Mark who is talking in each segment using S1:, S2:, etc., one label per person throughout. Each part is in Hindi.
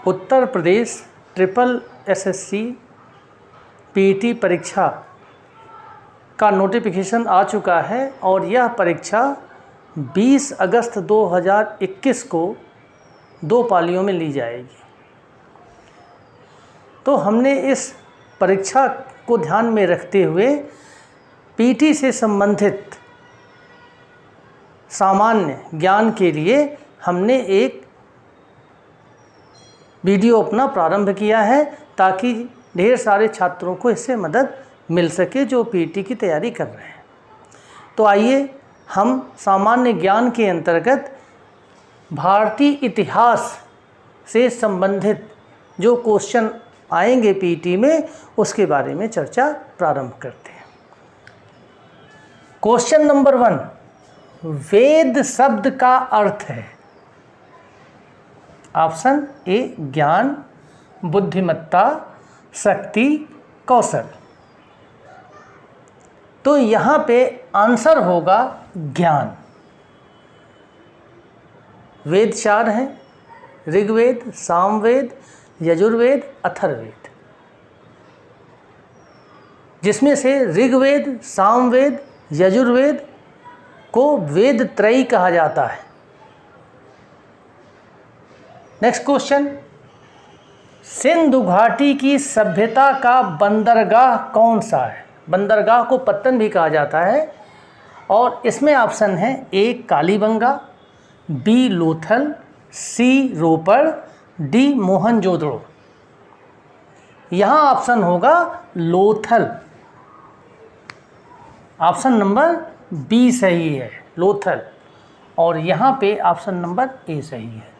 S1: Uttar Pradesh triple SSC PT परीक्षा का नोटिफिकेशन आ चुका है और यह परीक्षा 20 अगस्त 2021 को 2 पालियों में ली जाएगी। तो हमने इस परीक्षा को ध्यान में रखते हुए पीटी से संबंधित सामान्य ज्ञान के लिए हमने एक वीडियो अपना प्रारंभ किया है ताकि ढेर सारे छात्रों को इससे मदद मिल सके जो पीटी की तैयारी कर रहे हैं। तो आइए हम सामान्य ज्ञान के अंतर्गत भारतीय इतिहास से संबंधित जो क्वेश्चन आएंगे पीटी में उसके बारे में चर्चा प्रारंभ करते हैं। क्वेश्चन नंबर 1, वेद शब्द का अर्थ है। ऑप्शन ए ज्ञान, बुद्धिमत्ता, शक्ति, कौशल। तो यहाँ पे आंसर होगा ज्ञान। वेद 4 हैं, ऋग्वेद, सामवेद, यजुर्वेद, अथर्ववेद, जिसमें से ऋग्वेद, सामवेद, यजुर्वेद को वेद त्रयी कहा जाता है। नेक्स्ट क्वेश्चन, सिंधु घाटी की सभ्यता का बंदरगाह कौन सा है? बंदरगाह को पत्तन भी कहा जाता है और इसमें ऑप्शन है ए कालीबंगा, बी लोथल, सी रोपड़, डी मोहनजोदड़ो। यहाँ ऑप्शन होगा लोथल। ऑप्शन नंबर बी सही है, लोथल, और यहाँ पे ऑप्शन नंबर ए सही है।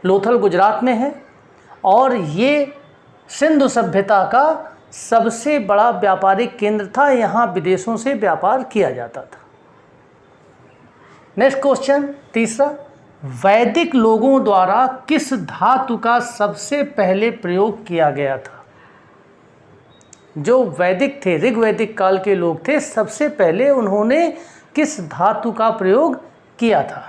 S1: लोथल गुजरात में है और ये सिंधु सभ्यता का सबसे बड़ा व्यापारिक केंद्र था। यहाँ विदेशों से व्यापार किया जाता था। नेक्स्ट क्वेश्चन तीसरा, वैदिक लोगों द्वारा किस धातु का सबसे पहले प्रयोग किया गया था? जो वैदिक थे, ऋग्वैदिक काल के लोग थे, सबसे पहले उन्होंने किस धातु का प्रयोग किया था?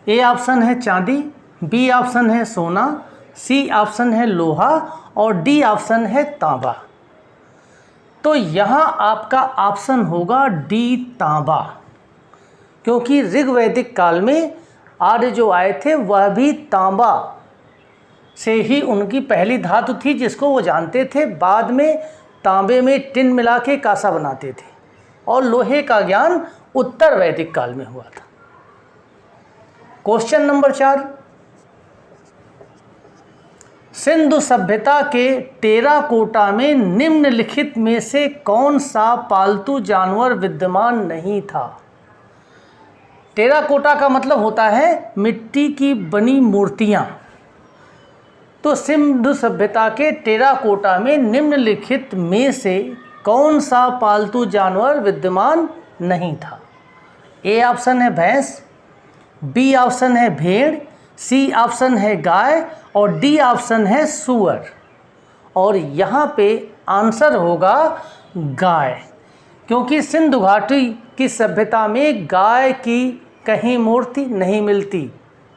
S1: ए ऑप्शन है चांदी, बी ऑप्शन है सोना, सी ऑप्शन है लोहा और डी ऑप्शन है तांबा। तो यहाँ आपका ऑप्शन होगा डी तांबा, क्योंकि ऋग्वैदिक काल में आर्य जो आए थे वह भी तांबा से ही उनकी पहली धातु थी जिसको वो जानते थे। बाद में तांबे में टिन मिला के कांसा बनाते थे और लोहे का ज्ञान उत्तर वैदिक काल में हुआ था। क्वेश्चन नंबर 4, सिंधु सभ्यता के टेराकोटा में निम्नलिखित में से कौन सा पालतू जानवर विद्यमान नहीं था? टेराकोटा का मतलब होता है मिट्टी की बनी मूर्तियां। तो सिंधु सभ्यता के टेराकोटा में निम्नलिखित में से कौन सा पालतू जानवर विद्यमान नहीं था? ए ऑप्शन है भैंस, बी ऑप्शन है भेड़, सी ऑप्शन है गाय और डी ऑप्शन है सूअर। और यहाँ पे आंसर होगा गाय, क्योंकि सिंधु घाटी की सभ्यता में गाय की कहीं मूर्ति नहीं मिलती।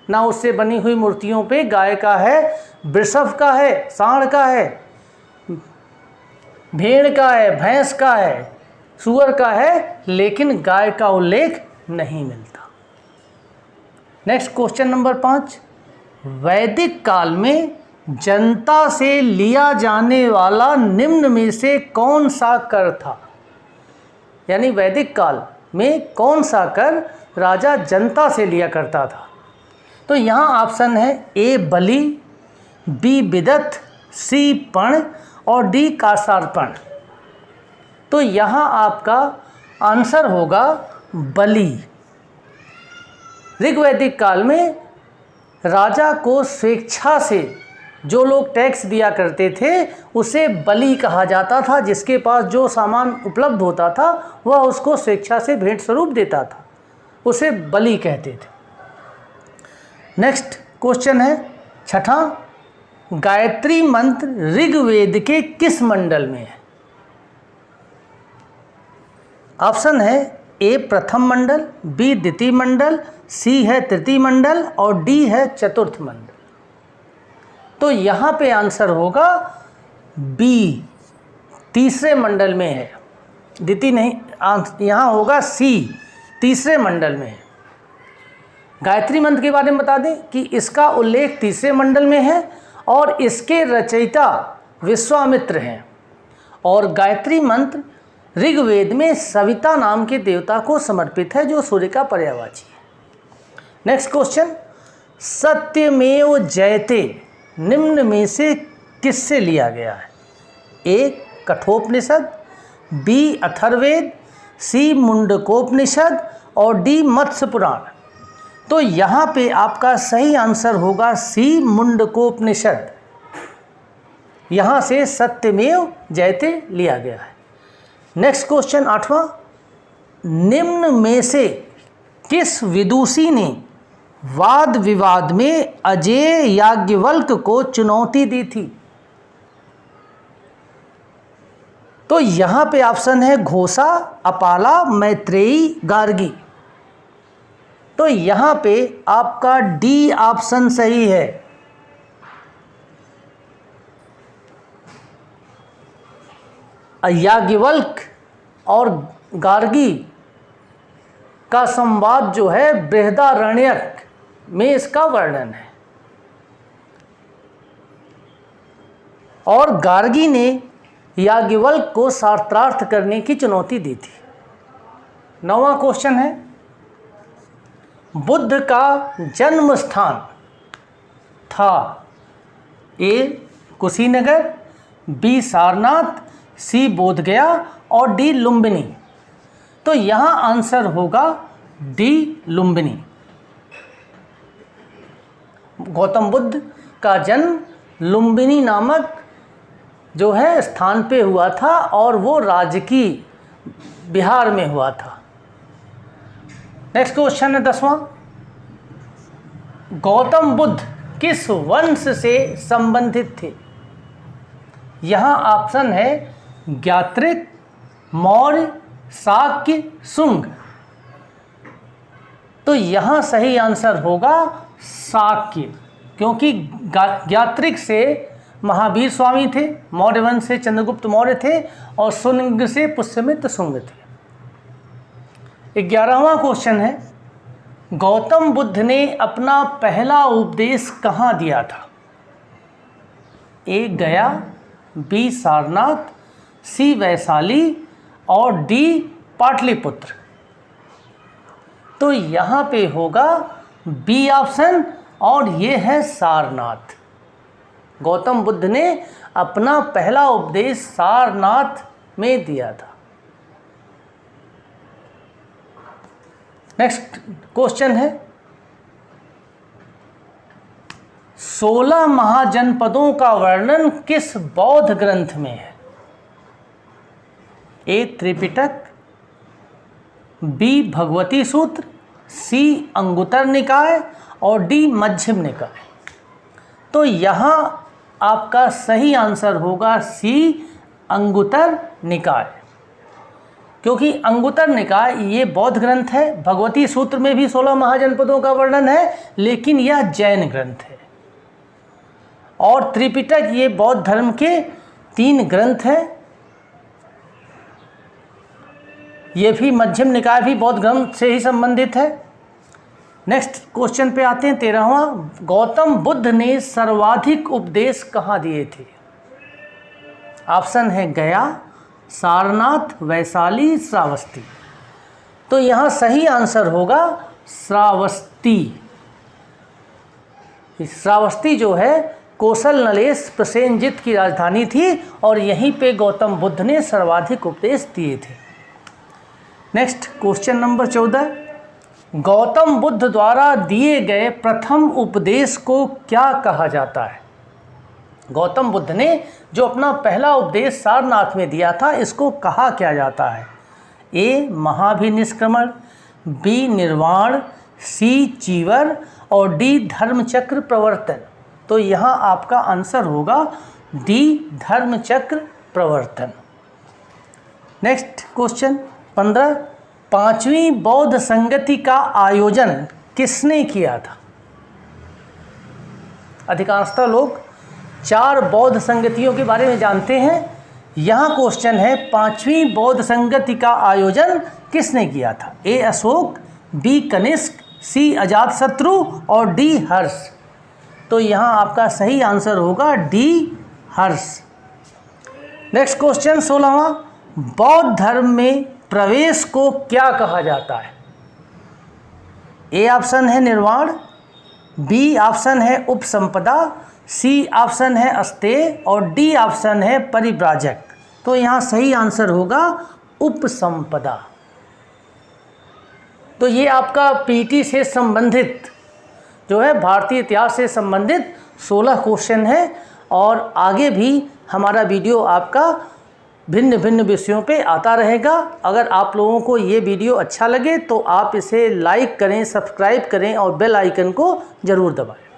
S1: ना उससे बनी हुई मूर्तियों पे गाय का है, वृषभ का है, सांड का है, भेड़ का है, भैंस का है, सूअर का है, लेकिन गाय का उल्लेख नहीं मिलता। नेक्स्ट क्वेश्चन नंबर 5, वैदिक काल में जनता से लिया जाने वाला निम्न में से कौन सा कर था? यानी वैदिक काल में कौन सा कर राजा जनता से लिया करता था? तो यहाँ ऑप्शन है ए बलि, बी बिदत, सी पण और डी कासार्पण। तो यहाँ आपका आंसर होगा बलि। ऋग्वैदिक काल में राजा को स्वेच्छा से जो लोग टैक्स दिया करते थे उसे बलि कहा जाता था। जिसके पास जो सामान उपलब्ध होता था वह उसको स्वेच्छा से भेंट स्वरूप देता था, उसे बलि कहते थे। नेक्स्ट क्वेश्चन है 6ठा, गायत्री मंत्र ऋग्वेद के किस मंडल में है? ऑप्शन है ए प्रथम मंडल, बी द्वितीय मंडल, सी है तृतीय मंडल और डी है चतुर्थ मंडल। तो यहाँ पे आंसर होगा बी, तीसरे मंडल में है, द्वितीय नहीं, यहाँ होगा सी, तीसरे मंडल में है। गायत्री मंत्र के बारे में बता दें कि इसका उल्लेख तीसरे मंडल में है और इसके रचयिता विश्वामित्र हैं और गायत्री मंत्र ऋग्वेद में सविता नाम के देवता को समर्पित है जो सूर्य का पर्यायवाची है। नेक्स्ट क्वेश्चन, सत्यमेव जयते निम्न में से किससे लिया गया है? ए कठोपनिषद, बी अथर्ववेद, सी मुंडकोपनिषद और डी मत्स्य पुराण। तो यहाँ पे आपका सही आंसर होगा सी मुंडकोपनिषद। यहाँ से सत्यमेव जयते लिया गया है। नेक्स्ट क्वेश्चन 8वां, निम्न में से किस विदुषी ने वाद विवाद में अजेय याज्ञवल्क को चुनौती दी थी? तो यहाँ पे ऑप्शन है घोषा, अपाला, मैत्रेयी, गार्गी। तो यहाँ पे आपका डी ऑप्शन सही है। याज्ञवल्क और गार्गी का संवाद जो है बृहदारण्यक में इसका वर्णन है और गार्गी ने याज्ञवल्क को शास्त्रार्थ करने की चुनौती दी थी। 9वां क्वेश्चन है, बुद्ध का जन्म स्थान था ए कुशीनगर, बी सारनाथ, सी बोधगया और डी लुम्बिनी। तो यहाँ आंसर होगा डी लुम्बिनी। गौतम बुद्ध का जन्म लुम्बिनी नामक जो है स्थान पे हुआ था और वो राजकीय बिहार में हुआ था। नेक्स्ट क्वेश्चन है 10वां, गौतम बुद्ध किस वंश से संबंधित थे? यहाँ ऑप्शन है ज्ञात्रिक, मौर्य, शाक्य, शुंग। तो यहाँ सही आंसर होगा शाक्य, क्योंकि ज्ञात्रिक से महावीर स्वामी थे, मौर्य वंश से चंद्रगुप्त मौर्य थे और शुंग से पुष्यमित्र शुंग थे। 11वां क्वेश्चन है, गौतम बुद्ध ने अपना पहला उपदेश कहाँ दिया था? ए गया, बी सारनाथ, सी वैशाली और डी पाटलिपुत्र। तो यहाँ पे होगा बी ऑप्शन और ये है सारनाथ। गौतम बुद्ध ने अपना पहला उपदेश सारनाथ में दिया था। नेक्स्ट क्वेश्चन है, 16 महाजनपदों का वर्णन किस बौद्ध ग्रंथ में है? ए त्रिपिटक, बी भगवती सूत्र, सी अंगुतर निकाय और डी मध्यम निकाय। तो यहाँ आपका सही आंसर होगा सी अंगुतर निकाय, क्योंकि अंगुतर निकाय ये बौद्ध ग्रंथ है। भगवती सूत्र में भी 16 महाजनपदों का वर्णन है, लेकिन यह जैन ग्रंथ है। और त्रिपिटक ये बौद्ध धर्म के 3 ग्रंथ हैं। ये भी मध्यम निकाय भी बौद्ध ग्रंथ से ही संबंधित है। नेक्स्ट क्वेश्चन पे आते हैं 13वां, गौतम बुद्ध ने सर्वाधिक उपदेश कहाँ दिए थे? ऑप्शन है गया, सारनाथ, वैशाली, श्रावस्ती। तो यहाँ सही आंसर होगा श्रावस्ती। श्रावस्ती जो है कौशल नलेश प्रसेनजित की राजधानी थी और यहीं पे गौतम बुद्ध ने सर्वाधिक उपदेश दिए थे। Next question number 14, Gautam Buddha द्वारा दिए गए प्रथम उपदेश को क्या कहा जाता है? गौतम बुद्ध ने जो अपना पहला उपदेश सारनाथ में दिया था, इसको कहा क्या जाता है? ए महाभिनिष्क्रमण, बी निर्वाण, सी चीवर और डी धर्मचक्र प्रवर्तन। तो यहाँ आपका आंसर होगा डी धर्मचक्र प्रवर्तन। नेक्स्ट क्वेश्चन 15, 5वीं बौद्ध संगति का आयोजन किसने किया था? अधिकांशतः लोग 4 बौद्ध संगतियों के बारे में जानते हैं। यहाँ क्वेश्चन है 5वीं बौद्ध संगति का आयोजन किसने किया था? ए अशोक, बी कनिष्क, सी अजातशत्रु और डी हर्ष। तो यहाँ आपका सही आंसर होगा डी हर्ष। नेक्स्ट क्वेश्चन 16वां, बौद्ध धर्म में प्रवेश को क्या कहा जाता है? ए ऑप्शन है निर्वाण, बी ऑप्शन है उपसंपदा, सी ऑप्शन है अस्तेय और डी ऑप्शन है परिव्राजक। तो यहाँ सही आंसर होगा उपसंपदा। तो ये आपका पीटी से संबंधित जो है भारतीय इतिहास से संबंधित 16 क्वेश्चन है और आगे भी हमारा वीडियो आपका भिन्न भिन्न विषयों पे आता रहेगा। अगर आप लोगों को ये वीडियो अच्छा लगे तो आप इसे लाइक करें, सब्सक्राइब करें और बेल आइकन को ज़रूर दबाएं।